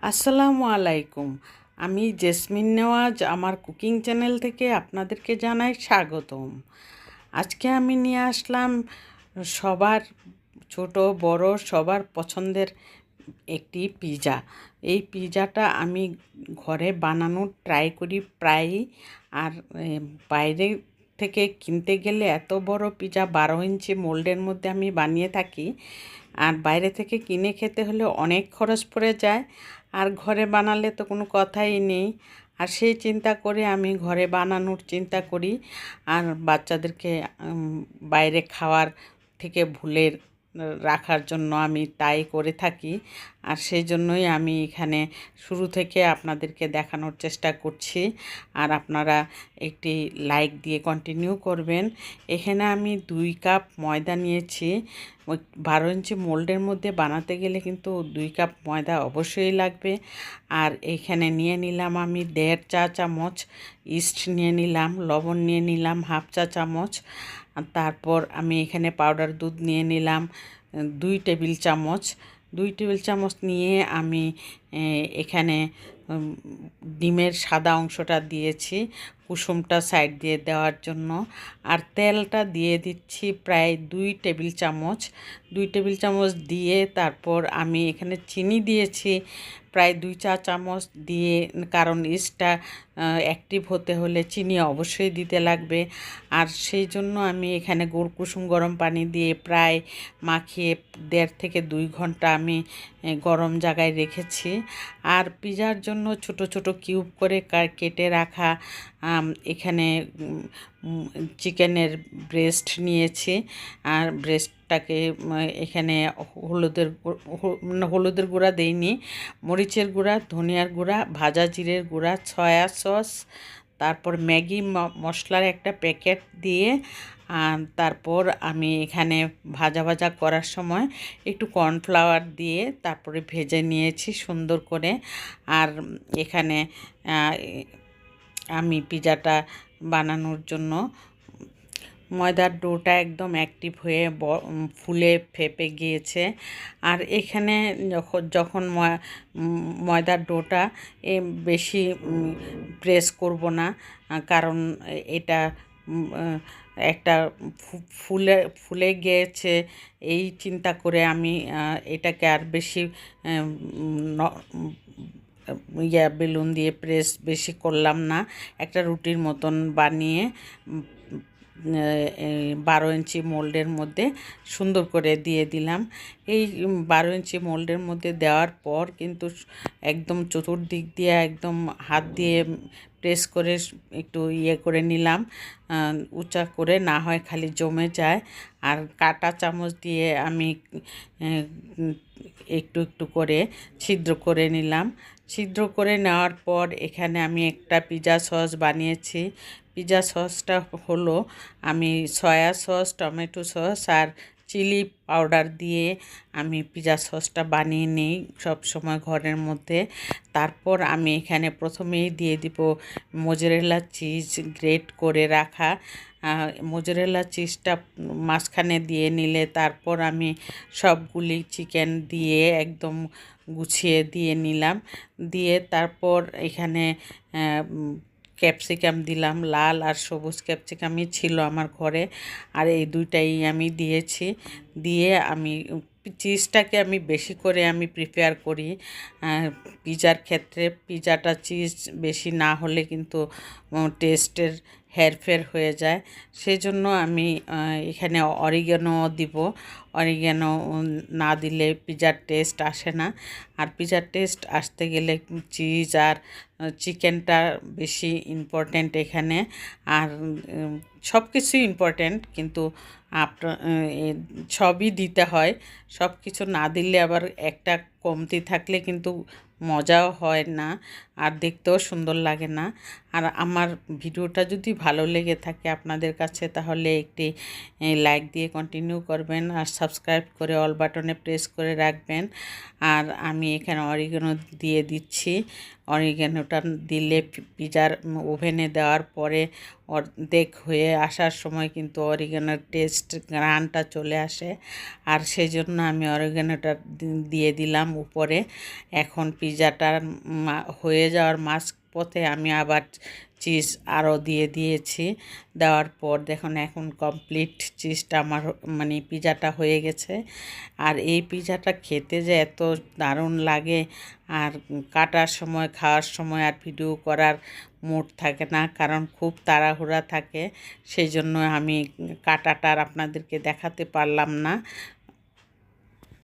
আসসালামু আলাইকুম। আমি জেসমিন নেওয়াজ আমার কুকিং চ্যানেল থেকে আপনাদেরকে জানাই স্বাগতম। আজকে আমি নিয়ে আসলাম সবার ছোট বড় সবার পছন্দের একটি পিৎজা। এই পিৎজাটা আমি ঘরে বানানোর ট্রাই করি প্রায়ই। আর বাইরে থেকে কিনতে গেলে এত বড় পিৎজা 12 ইঞ্চি মোল্ডের মধ্যে আমি বানিয়ে থাকি। আর বাইরে থেকে কিনে খেতে হলে অনেক খরচ পড়ে যায়, আর ঘরে বানালে তো কোনো কথাই নেই। আর সেই চিন্তা করে আমি ঘরে বানানোর চিন্তা করি। আর বাচ্চাদেরকে বাইরে খাওয়ার থেকে ভুলে রাখার জন্য আমি তাই করে থাকি। আর সেই জন্যই আমি এখানে শুরু থেকে আপনাদেরকে দেখানোর চেষ্টা করছি। আর আপনারা একটি লাইক দিয়ে কন্টিনিউ করবেন। এখানে আমি 2 কাপ ময়দা নিয়েছি। 12 ইঞ্চি মোল্ডের মধ্যে বানাতে গেলে কিন্তু 2 কাপ ময়দা অবশ্যই লাগবে। আর এখানে নিয়ে নিলাম আমি 1.5 চা চামচ ইস্ট নিয়ে নিলাম, লবণ নিয়ে নিলাম 1/2 চা চামচ। আর তারপর আমি এখানে পাউডার দুধ নিয়ে নিলাম 2 টেবিল চামচ। 2 টেবিল চামচ নিয়ে আমি এখানে ডিমের সাদা অংশটা দিয়েছি কুসুমটা সাইড দিয়ে দেওয়ার জন্য। আর তেলটা দিয়ে দিচ্ছি প্রায় 2 টেবিল চামচ। 2 টেবিল চামচ দিয়ে তারপর আমি এখানে চিনি দিয়েছি প্রায় 2 চা চামচ দিয়ে, কারণ ইস্টটা অ্যাক্টিভ হতে হলে চিনি অবশ্যই দিতে লাগবে। আর সেই জন্য আমি এখানে কুসুম গরম পানি দিয়ে প্রায় মাখিয়ে 1.5 থেকে 2 ঘন্টা আমি গরম জায়গায় রেখেছি। আর পিৎজার জন্য ছোট ছোট কিউব করে কেটে রাখা এখানে চিকেনের ব্রেস্ট নিয়েছি। আর ব্রেস্টটাকে এখানে হলুদের গুঁড়া দেইনি, মরিচের গুঁড়া, ধনিয়ার গুঁড়া, ভাজা জিরের গুঁড়া, সয়া সস, তারপর ম্যাগি মশলার একটা প্যাকেট দিয়ে তারপর আমি এখানে ভাজা করার সময় একটু কর্নফ্লাওয়ার দিয়ে তারপরে ভেজে নিয়েছি সুন্দর করে। আর এখানে আমি পিৎজাটা বানানোর জন্য ময়দার ডোটা একদম অ্যাক্টিভ হয়ে ফুলে ফেপে গিয়েছে। আর এখানে যখন ময়দার ডোটা বেশি প্রেস করব না, কারণ এটা একটা ফুলে গিয়েছে এই চিন্তা করে আমি এটাকে আর বেশি বেলুন দিয়ে প্রেস বেশি করলাম না। একটা রুটির মতন বানিয়ে 12 ইঞ্চি মোল্ডের মধ্যে সুন্দর করে দিয়ে দিলাম। এই 12 ইঞ্চি মোল্ডের মধ্যে দেওয়ার পর কিন্তু একদম চতুর্দিক দিয়ে একদম হাত দিয়ে প্রেস করে একটু করে নিলাম, উঁচা করে, না হয় খালি জমে যায়। আর কাঁটা চামচ দিয়ে আমি একটু একটু করে ছিদ্র করে নিলাম। ছিদ্র করে নেওয়ার পর এখানে আমি একটা পিৎজা সস বানিয়েছি। পিৎজা সসটা হলো আমি সয়া সস, টমেটো সস আর চিলি পাউডার দিয়ে আমি পিৎজা সসটা বানিয়ে নিই সব সময় ঘরের মধ্যে। তারপর আমি এখানে প্রথমেই দিয়ে দিব মোজারেলা চিজ, গ্রেট করে রাখা মোজারেলা চিজটা মাঝখানে দিয়ে নিলে তারপর আমি সবগুলি চিকেন দিয়ে একদম গুছিয়ে দিয়ে নিলাম। দিয়ে তারপর এখানে ক্যাপসিকাম দিলাম, লাল আর সবুজ ক্যাপসিকামই ছিল আমার ঘরে, আর এই দুইটাই আমি দিয়েছি। দিয়ে আমি চিজটাকে আমি বেশি করে আমি প্রিপেয়ার করি পিৎজার ক্ষেত্রে। পিৎজাটা চিজ বেশি না হলে কিন্তু টেস্টের হেরফের হয়ে যায়। সেই জন্য আমি এখানে অরিগ্যানো দিব। অরিগ্যানো না দিলে পিৎজার টেস্ট আসে না। আর পিৎজার টেস্ট আসতে গেলে চিজ আর চিকেনটা বেশি ইম্পর্ট্যান্ট এখানে। আর সব কিছুই ইম্পর্ট্যান্ট, কিন্তু সবই দিতে হয়। সব কিছু না দিলে আবার একটা কমতি থাকলে কিন্তু মজাও হয় না, আর দেখতেও সুন্দর লাগে না। আর আমার ভিডিওটা যদি ভালো লেগে থাকে আপনাদের কাছে, তাহলে একটি লাইক দিয়ে কন্টিনিউ করবেন আর সাবস্ক্রাইব করে অল বাটনে প্রেস করে রাখবেন। আর আমি এখানে অরিগানো দিয়ে দিচ্ছি। অরিগ্যানোটা দিলে পিজার ওভেনে দেওয়ার পরে অর্ধেক হয়ে আসার সময় কিন্তু অরিগ্যানোর টেস্ট ঘ্রাণটা চলে আসে, আর সেই জন্য আমি অরিগ্যানোটা দিয়ে দিলাম উপরে। এখন পিজাটা হয়ে যাওয়ার মাঝপথে আমি আবার চিজ আরও দিয়ে দিয়েছি। দেওয়ার পর দেখুন এখন কমপ্লিট চিজটা আমার মানে পিজাটা হয়ে গেছে। আর এই পিজাটা খেতে যে এত দারুণ লাগে, আর কাটার সময় খাওয়ার সময় আর ভিডিও করার মুড থাকে না, কারণ খুব তাড়াহুড়া থাকে, সেই জন্য আমি কাটাটা আর আপনাদেরকে দেখাতে পারলাম না।